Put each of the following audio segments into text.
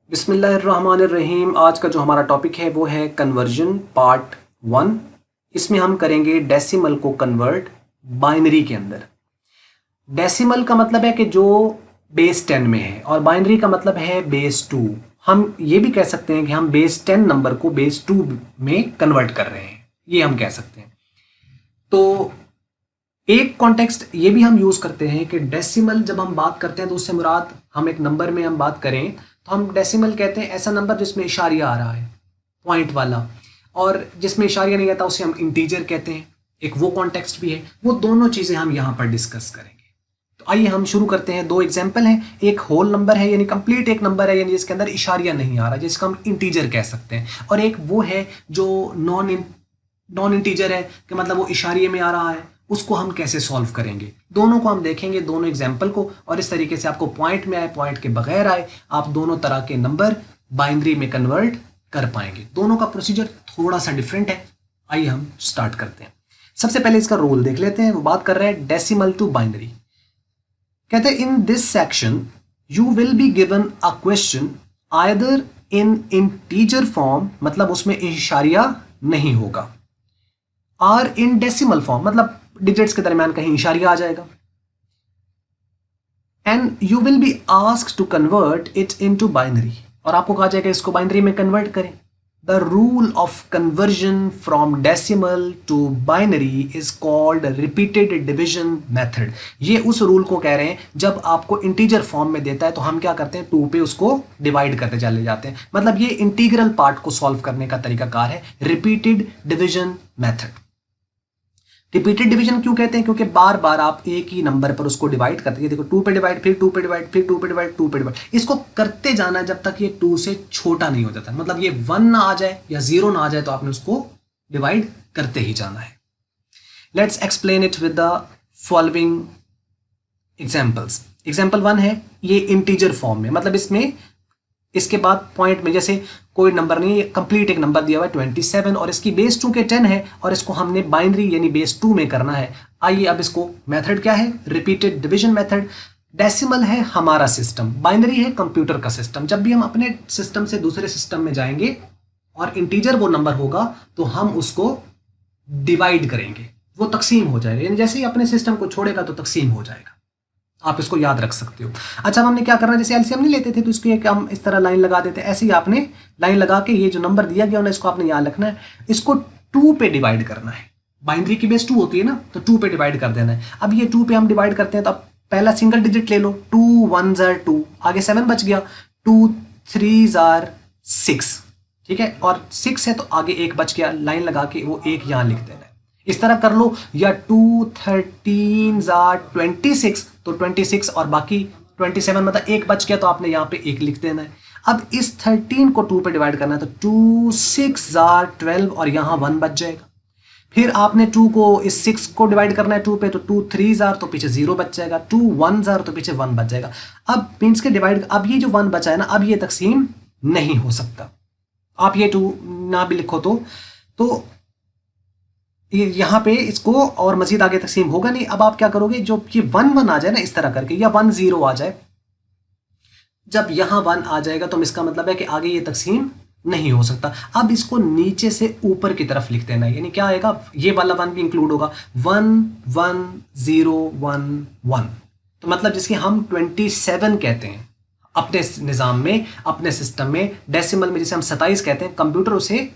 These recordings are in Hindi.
बिस्मिल्लाहिर्रहमानिर्रहीम। आज का जो हमारा टॉपिक है वो है कन्वर्जन पार्ट 1। इसमें हम करेंगे डेसिमल को कन्वर्ट बाइनरी के अंदर। डेसिमल का मतलब है कि जो बेस 10 में है और बाइनरी का मतलब है बेस 2। हम ये भी कह सकते हैं कि हम बेस 10 नंबर को बेस 2 में कन्वर्ट कर रहे हैं, ये हम कह सकते हैं। तो एक कॉन्टेक्स्ट ये भी हम यूज करते हैं कि डेसिमल जब हम बात करते हैं तो उससे मुराद हम एक नंबर में हम बात करें तो हम डेसिमल कहते हैं ऐसा नंबर जिसमें इशारिया आ रहा है, पॉइंट वाला, और जिसमें इशारिया नहीं आता उसे हम इंटीजर कहते हैं। एक वो कॉन्टेक्स्ट भी है, वो दोनों चीजें हम यहाँ पर डिस्कस करेंगे। तो आइए हम शुरू करते हैं। दो एग्जाम्पल हैं, एक होल नंबर है यानी कंप्लीट एक नंबर है यानी जिसके अंदर इशारिया नहीं आ रहा, जिसका हम इंटीजर कह सकते हैं, और एक वो है जो नॉन इंटीजर है कि मतलब वो इशारिये में आ रहा है, उसको हम कैसे सॉल्व करेंगे। दोनों को हम देखेंगे, दोनों एग्जाम्पल को, और इस तरीके से आपको पॉइंट में आए पॉइंट के बगैर आए आप दोनों तरह के नंबर बाइनरी में कन्वर्ट कर पाएंगे। दोनों का प्रोसीजर थोड़ा सा डिफरेंट है। आइए हम स्टार्ट करते हैं। सबसे पहले इसका रोल देख लेते हैं। वो बात कर रहे हैं डेसिमल टू बाइनरी। कहते हैं in this section you will be given a question either in integer form, मतलब उसमें इशारिया नहीं होगा, और इन डेसिमल फॉर्म मतलब डिजिट्स के दरमियान कहीं इशारिया आ जाएगा, and you will be asked to convert it into binary, और आपको कहा जाएगा इसको बाइनरी में कन्वर्ट करें। The rule of conversion from decimal to binary is called repeated division method. ये उस रूल को कह रहे हैं जब आपको इंटीजर फॉर्म में देता है तो हम क्या करते हैं, 2 पे उसको डिवाइड करते चले जाते हैं। मतलब ये इंटीग्रल पार्ट को सॉल्व करने का तरीकाकार है, repeated division method. Repeated division क्यों कहते हैं, क्योंकि बार बार आप एक ही नंबर पर उसको डिवाइड करते हैं। देखो 2 पे डिवाइड, फिर 2 पे डिवाइड, फिर 2 पे डिवाइड, 2 पे डिवाइड, इसको करते जाना जब तक ये 2 से छोटा नहीं हो जाता। मतलब ये 1 ना आ जाए या 0 ना आ जाए तो आपने उसको डिवाइड करते ही जाना है। Let's explain it with the following examples. Example 1 है ये इंटीजर फॉर्म में, मतलब इसमें इसके बाद पॉइंट में जैसे कोई नंबर नहीं है, कंप्लीट एक नंबर दिया हुआ है 27 और इसकी बेस 2 के 10 है और इसको हमने बाइनरी यानी बेस 2 में करना है। आइए अब इसको मेथड क्या है, रिपीटेड डिवीजन मेथड। डेसिमल है हमारा सिस्टम, बाइनरी है कंप्यूटर का सिस्टम। जब भी हम अपने सिस्टम से दूसरे सिस्टम में जाएंगे और इंटीजर वो नंबर होगा तो हम उसको डिवाइड करेंगे, वो तकसीम हो जाएगा, यानी जैसे ही अपने सिस्टम को छोड़ेगा तो तकसीम हो जाएगा। आप इसको याद रख सकते हो। अच्छा, हमने क्या करना है, जैसे एलसीएम नहीं लेते थे तो इसको एक हम इस तरह लाइन लगा देते हैं। ऐसे ही आपने लाइन लगा के ये जो नंबर दिया गया ना इसको आपने याद रखना है, इसको 2 पे डिवाइड करना है। बाइनरी की बेस 2 होती है ना, तो 2 पे डिवाइड कर देना है। अब ये 2 पे हम डिवाइड करते हैं तो अब पहला सिंगल डिजिट ले लो, 2 1s are 2, आगे 7 बच गया, 2 3s are 6, ठीक है, और 6 है तो आगे 1 बच गया, लाइन लगा के वो 1 यहां लिख देना है। इस तरह कर लो, या 2 13s are 26 तो 26 और बाकी 27 मतलब 1 बच गया तो आपने यहाँ पे 1 लिख देना है। अब इस 13 को 2 पे डिवाइड करना है तो 2 6s are 12 और यहाँ 1 बच जाएगा। फिर आपने 2 को इस 6 को डिवाइड करना है 2 पे तो 2 3s are तो पीछे 0 बच जाएगा, 2 1s are तो पीछे 1 बच जाएगा। अब मीन्स के डिवाइड, अब ये जो 1 बचा है ना, अब ये तकसीम नहीं हो सकता। आप ये 2 ना भी लिखो तो यहाँ पे इसको और मजीद आगे तकसीम होगा नहीं। अब आप क्या करोगे, जो ये 1 1 आ जाए ना इस तरह करके, या 1 0 आ जाए, जब यहाँ 1 आ जाएगा तो इसका मतलब है कि आगे ये तकसीम नहीं हो सकता। अब इसको नीचे से ऊपर की तरफ लिख देना है, यानी क्या आएगा, ये वाला 1 भी इंक्लूड होगा, 1 1 0 1 1, तो मतलब जिसकी हम 27 कहते हैं अपने निज़ाम में, अपने सिस्टम में। डेसिमल में जिसे हम 27 कहते हैं, कंप्यूटर उसे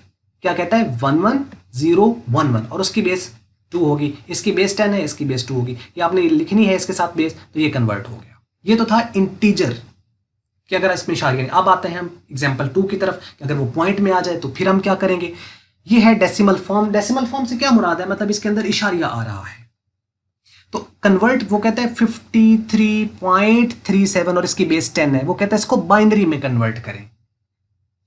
क्या कहता है, 1 1 0 1 1, और उसकी बेस 2 होगी। इसकी बेस 10 है, इसकी बेस 2 होगी, ये आपने लिखनी है इसके साथ बेस, तो ये कन्वर्ट हो गया। ये तो था इंटीजर कि अगर इसमें इशारिया नहीं। अब आते हैं हम एग्जाम्पल 2 की तरफ कि अगर वो पॉइंट में आ जाए तो फिर हम क्या करेंगे। ये है डेसिमल फॉर्म। डेसिमल फॉर्म से क्या मुराद है, मतलब इसके अंदर इशारिया आ रहा है तो कन्वर्ट, वो कहता है 53.37 और इसकी बेस 10 है, वो कहता है इसको बाइनरी में कन्वर्ट करें।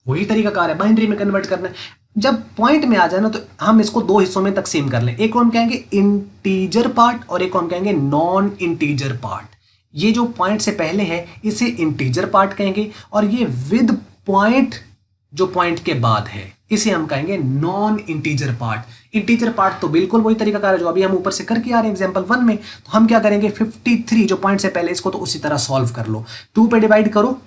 वही तरीका कार है, बाइनरी में कन्वर्ट करना है। जब पॉइंट में आ जाए ना तो हम इसको 2 हिस्सों में तकसीम कर लें, एक को हम कहेंगे इंटीजर पार्ट और एक को हम कहेंगे नॉन इंटीजर पार्ट। ये जो पॉइंट से पहले है इसे इंटीजर पार्ट कहेंगे, और ये विद पॉइंट जो पॉइंट के बाद है इसे हम कहेंगे non integer part. Integer part तो बिल्कुल वही तरीका कार है जो अभी हम ऊपर से करके आ रहे हैं एग्जांपल 1 में। तो हम क्या करेंगे, 53 जो पॉइंट से पहले, इसको तो उसी तरह सॉल्व कर लो, 2 पे डिवाइड करो,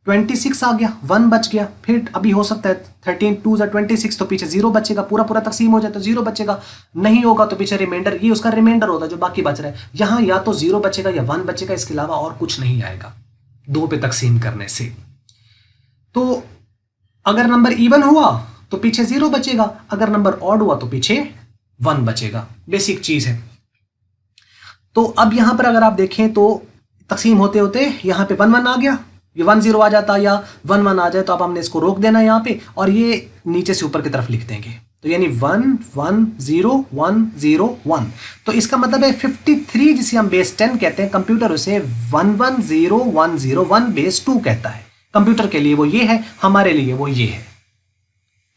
26 आ गया, 1 बच गया, फिर अभी हो सकता है 13 2 26, तो पीछे 0 बचेगा, पूरा पूरा तकसीम हो जाए तो 0 बचेगा, नहीं होगा तो पीछे रिमाइंडर, ये उसका रिमाइंडर होता है जो बाकी बच रहा है। यहाँ या तो 0 बचेगा या 1 बचेगा, इसके अलावा और कुछ नहीं आएगा 2 पे तकसीम करने से। तो अगर नंबर इवन हुआ तो पीछे 0 बचेगा, अगर नंबर ऑड हुआ तो पीछे 1 बचेगा, बेसिक चीज है। तो अब यहां पर अगर आप देखें तो तकसीम होते होते यहां पे 1 1 आ गया, ये 1 0 आ जाता या 1 1 आ जाए तो अब हमने इसको रोक देना है यहां पे, और ये नीचे से ऊपर की तरफ लिख देंगे, तो यानी 1 1 0 1 0 1। तो इसका मतलब है 53 जिसे हम बेस 10 कहते हैं, कंप्यूटर उसे 1 1 0 1 0 1 बेस 2 कहता है। कंप्यूटर के लिए वो ये है, हमारे लिए वो ये है।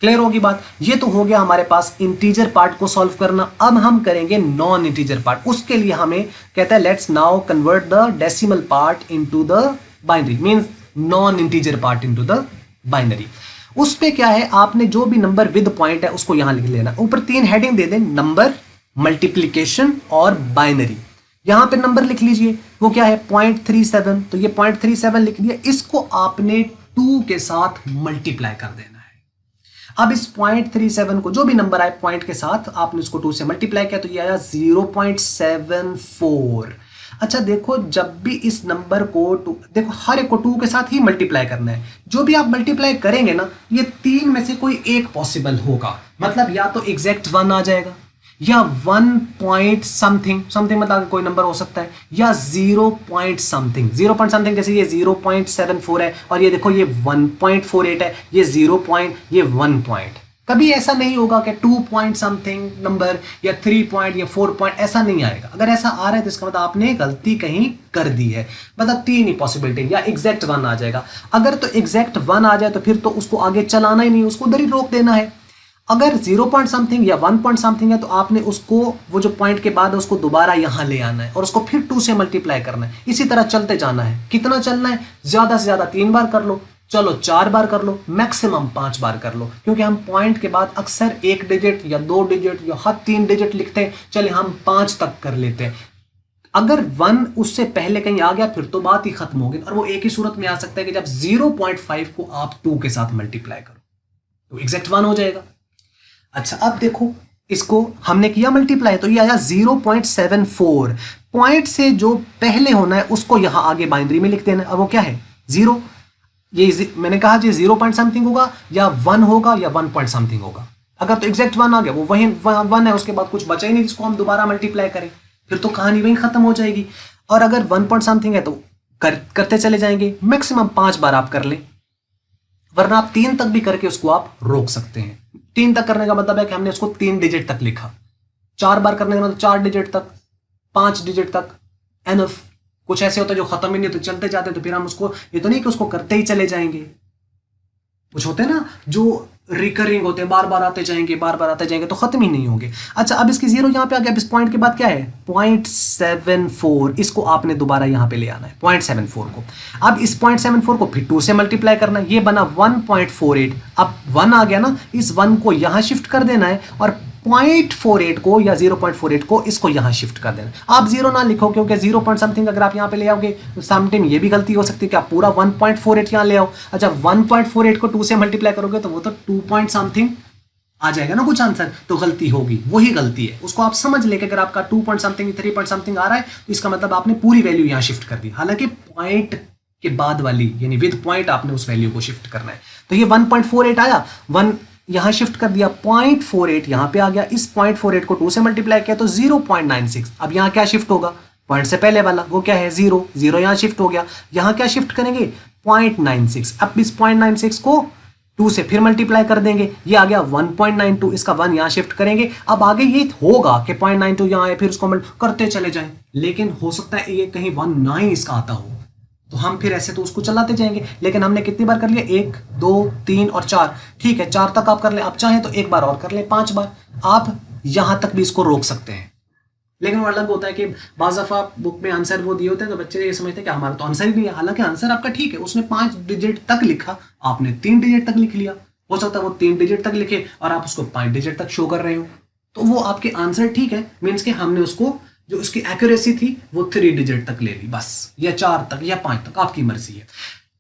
क्लियर होगी बात? ये तो हो गया हमारे पास इंटीजर पार्ट को सॉल्व करना। अब हम करेंगे नॉन इंटीजर पार्ट। उसके लिए हमें कहता है let's now convert the decimal part into the binary, means non integer part into the binary. उस पे क्या है, आपने जो भी नंबर विद पॉइंट है उसको यहां लिख लेना। ऊपर 3 हेडिंग दे दें, नंबर, मल्टीप्लीकेशन और बाइनरी। यहां पे नंबर लिख लीजिए, वो क्या है 0.37, तो ये 0.37 लिख दिया। इसको आपने 2 के साथ मल्टीप्लाई कर देना। अब इस 0.37 को जो भी नंबर आए पॉइंट के साथ आपने उसको 2 से मल्टीप्लाई किया तो ये आया 0.74। अच्छा देखो, जब भी इस नंबर को देखो हर एक को 2 के साथ ही मल्टीप्लाई करना है। जो भी आप मल्टीप्लाई करेंगे ना, ये 3 में से कोई एक पॉसिबल होगा। मतलब या तो एग्जैक्ट 1 आ जाएगा, या 1 पॉइंट समथिंग, समथिंग मतलब कोई नंबर हो सकता है, या 0 पॉइंट समथिंग, 0 पॉइंट समथिंग, जैसे ये 0.74 है और ये देखो ये 1.48 है, ये 0 पॉइंट, ये 1 पॉइंट। कभी ऐसा नहीं होगा कि 2 पॉइंट समथिंग नंबर या 3 पॉइंट या 4 पॉइंट, ऐसा नहीं आएगा। अगर ऐसा आ रहा है तो इसका मतलब आपने गलती कहीं कर दी है। मतलब 3 ही पॉसिबिलिटी, या एग्जैक्ट 1 आ जाएगा। अगर तो एग्जैक्ट 1 आ जाए तो फिर तो उसको आगे चलाना ही नहीं, उसको उधर ही रोक देना है। अगर 0 पॉइंट समथिंग या 1 पॉइंट समथिंग है तो आपने उसको, वो जो पॉइंट के बाद है उसको दोबारा यहां ले आना है और उसको फिर 2 से मल्टीप्लाई करना है। इसी तरह चलते जाना है। कितना चलना है? ज्यादा से ज्यादा 3 बार कर लो, चलो 4 बार कर लो, मैक्सिमम 5 बार कर लो, क्योंकि हम पॉइंट के बाद अक्सर 1 डिजिट या 2 डिजिट या हद 3 डिजिट लिखते हैं। चले हम 5 तक कर लेते हैं। अगर 1 उससे पहले कहीं आ गया फिर तो बात ही खत्म होगी, और वो एक ही सूरत में आ सकता है कि जब 0.5 को आप 2 के साथ मल्टीप्लाई करो तो एग्जैक्ट 1 हो जाएगा। अच्छा अब देखो, इसको हमने किया मल्टीप्लाई तो ये आया 0.74। पॉइंट से जो पहले होना है उसको यहां आगे बाइनरी में लिख देना। अब वो क्या है 0, ये मैंने कहा जी 0 पॉइंट समथिंग होगा या 1 होगा या 1 पॉइंट समथिंग होगा। अगर तो एग्जैक्ट 1 आ गया, वो वही 1 है, उसके बाद कुछ बचा ही नहीं जिसको हम दोबारा मल्टीप्लाई करें, फिर तो कहानी वहीं खत्म हो जाएगी। और अगर 1 पॉइंट समथिंग है तो करते चले जाएंगे, मैक्सिमम 5 बार आप कर लें, वरना आप 3 तक भी करके उसको आप रोक सकते हैं। 3 तक करने का मतलब है कि हमने उसको 3 डिजिट तक लिखा, 4 बार करने का मतलब 4 डिजिट तक, 5 डिजिट तक एनफ। कुछ ऐसे होते हैं जो खत्म ही नहीं होते, चलते जाते हैं, तो फिर हम उसको, ये तो नहीं कि उसको करते ही चले जाएंगे। कुछ होते हैं ना जो रिकरिंग होते हैं, बार बार आते जाएंगे, बार बार आते जाएंगे, तो खत्म ही नहीं होंगे। अच्छा अब इसकी 0 यहां पे आ गया। अब इस पॉइंट के बाद क्या है 0.74, इसको आपने दोबारा यहां पे ले आना है 0.74 को। अब इस 0.74 को फिर 2 से मल्टीप्लाई करना है, ये बना 1.48। अब 1 आ गया ना, इस 1 को यहां शिफ्ट कर देना है और 0.48 को या 0.48 को इसको यहां शिफ्ट कर देना। आप 0 ना लिखो, क्योंकि 0 पॉइंट समथिंग अगर आप यहां पे ले आओगे तो समटाइम ये भी गलती हो सकती है कि आप पूरा 1.48 यहां ले आओ। अच्छा 1.48 को 2 से मल्टीप्लाई करोगे तो वो तो 2 पॉइंट समथिंग आ जाएगा ना कुछ आंसर, तो गलती होगी, वही गलती है। उसको आप समझ ले कि अगर आपका 2 पॉइंट समथिंग 3 पॉइंट समथिंग आ रहा है तो इसका मतलब आपने पूरी वैल्यू यहां शिफ्ट कर दी। हालांकि पॉइंट के बाद वाली यानी विद पॉइंट आपने उस वैल्यू को शिफ्ट करना है। तो ये 1.48 आया, 1 यहां शिफ्ट कर दिया, 0.48 यहां पे आ गया। इस 0.48 को 2 से मल्टीप्लाई किया तो 0.96। अब यहां क्या शिफ्ट होगा, पॉइंट से पहले वाला वो क्या है 0, 0 यहां शिफ्ट हो गया। यहां क्या शिफ्ट करेंगे 0.96। अब इस 0.96 को 2 से फिर मल्टीप्लाई कर देंगे, ये आ गया 1.92। इसका 1 यहां शिफ्ट करेंगे। अब आगे ये होगा कि 0.92 यहां है, फिर उसको करते चले जाएं, लेकिन हो सकता है ये कहीं 1 ना ही इसका आता हो, तो हम फिर ऐसे तो उसको चलाते जाएंगे। लेकिन हमने कितनी बार कर लिया 1 2 3 और 4, ठीक है 4 तक आप कर ले। आप चाहें तो एक बार और कर ले 5 बार, आप यहां तक भी इसको रोक सकते हैं। लेकिन वो अलग होता है कि बाज़ दफ़ा बुक में आंसर वो दिए होते हैं तो बच्चे ये समझते हैं कि हमारा तो आंसर ही नहीं है। हालांकि आंसर आपका ठीक है, उसने 5 डिजिट तक लिखा, आपने 3 डिजिट तक लिख लिया। हो सकता है वो 3 डिजिट तक लिखे और आप उसको 5 डिजिट तक शो कर रहे हो, तो वो आपके आंसर ठीक है। मीन्स कि हमने उसको जो उसकी एक्यूरेसी थी वो 3 डिजिट तक ले ली बस, या 4 तक या 5 तक, आपकी मर्जी है।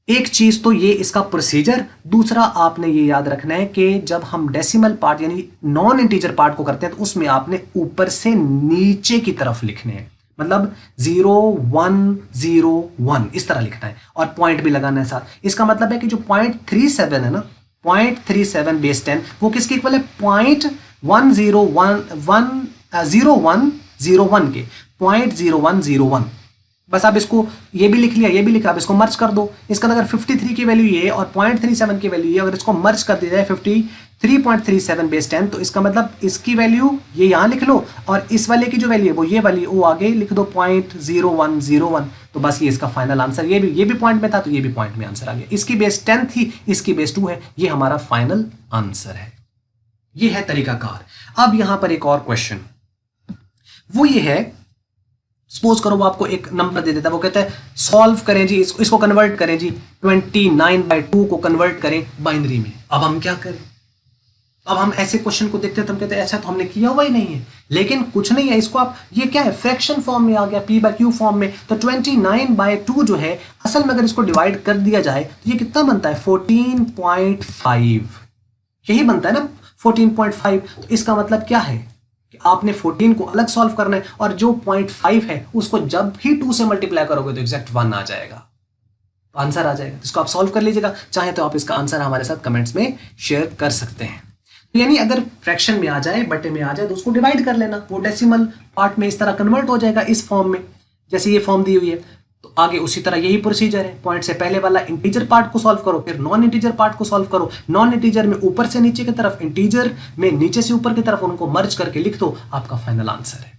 एक चीज तो ये इसका प्रोसीजर, दूसरा आपने ये याद रखना है कि जब हम डेसिमल पार्ट यानी नॉन इंटीजर पार्ट को करते हैं तो उसमें आपने ऊपर से नीचे की तरफ लिखने हैं, मतलब 0 1 0 1 इस तरह लिखना है और पॉइंट भी लगाना है साथ। इसका मतलब है कि जो 0.37 है ना, 0.37 बेस 10 वो किसके इक्वल है, 0.0101 के, 0.0101। बस आप इसको ये भी लिख लिया, ये भी लिखा, आप इसको मर्ज कर दो। इसका अगर 53 की वैल्यू ये और 0.37 की वैल्यू ये, अगर इसको मर्ज कर दिया जाए 53.37 बेस 10, तो इसका मतलब इसकी वैल्यू ये यहाँ लिख लो और इस वाले की जो वैल्यू है वो ये वाली वो आगे लिख दो 0.0101। तो बस ये इसका फाइनल आंसर, ये भी पॉइंट में था तो ये भी पॉइंट में आंसर आ गया। इसकी बेस 10 थी, इसकी बेस 2 है, ये हमारा फाइनल आंसर है। ये है तरीकाकार। अब यहां पर एक और क्वेश्चन, वो ये है, सपोज करो वो आपको एक नंबर दे देता है, वो कहता है सॉल्व करें जी, इसको कन्वर्ट करें जी, 29/2 को कन्वर्ट करें बाइनरी में। अब हम क्या करें? अब हम ऐसे क्वेश्चन को देखते हैं तो हम कहते हैं ऐसा तो हमने किया हुआ ही नहीं है, लेकिन कुछ नहीं है, इसको आप, ये क्या है, फ्रैक्शन फॉर्म में आ गया, p/q फॉर्म में। तो 29/2 जो है, असल में अगर इसको डिवाइड कर दिया जाए तो ये कितना बनता है, 14.5, यही बनता है ना, 14.5। तो इसका मतलब क्या है कि आपने 14 को अलग सॉल्व करना है और जो 0.5 है उसको जब भी 2 से मल्टीप्लाई करोगे तो एग्जैक्ट 1 आ जाएगा, तो आंसर आ जाएगा। इसको आप सॉल्व कर लीजिएगा, चाहे तो आप इसका आंसर हमारे साथ कमेंट्स में शेयर कर सकते हैं। तो यानी अगर फ्रैक्शन में आ जाए, बटे में आ जाए, तो उसको डिवाइड कर लेना, वो डेसिमल पार्ट में इस तरह कन्वर्ट हो जाएगा, इस फॉर्म में, जैसे ये फॉर्म दी हुई है। तो आगे उसी तरह यही प्रोसीजर है, पॉइंट से पहले वाला इंटीजर पार्ट को सॉल्व करो, फिर नॉन इंटीजर पार्ट को सॉल्व करो, नॉन इंटीजर में ऊपर से नीचे की तरफ, इंटीजर में नीचे से ऊपर की तरफ, उनको मर्ज करके लिख दो, आपका फाइनल आंसर है।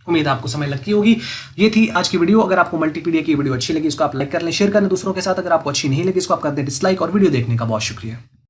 उम्मीद आपको समझ लगती होगी। ये थी आज की वीडियो। अगर आपको मल्टीपीडिया की वीडियो अच्छी लगी इसको आप लाइक कर लें, शेयर करें दूसरों के साथ। अगर आपको अच्छी नहीं लगी इसको आप कर दें डिसलाइक, और वीडियो देखने का बहुत शुक्रिया।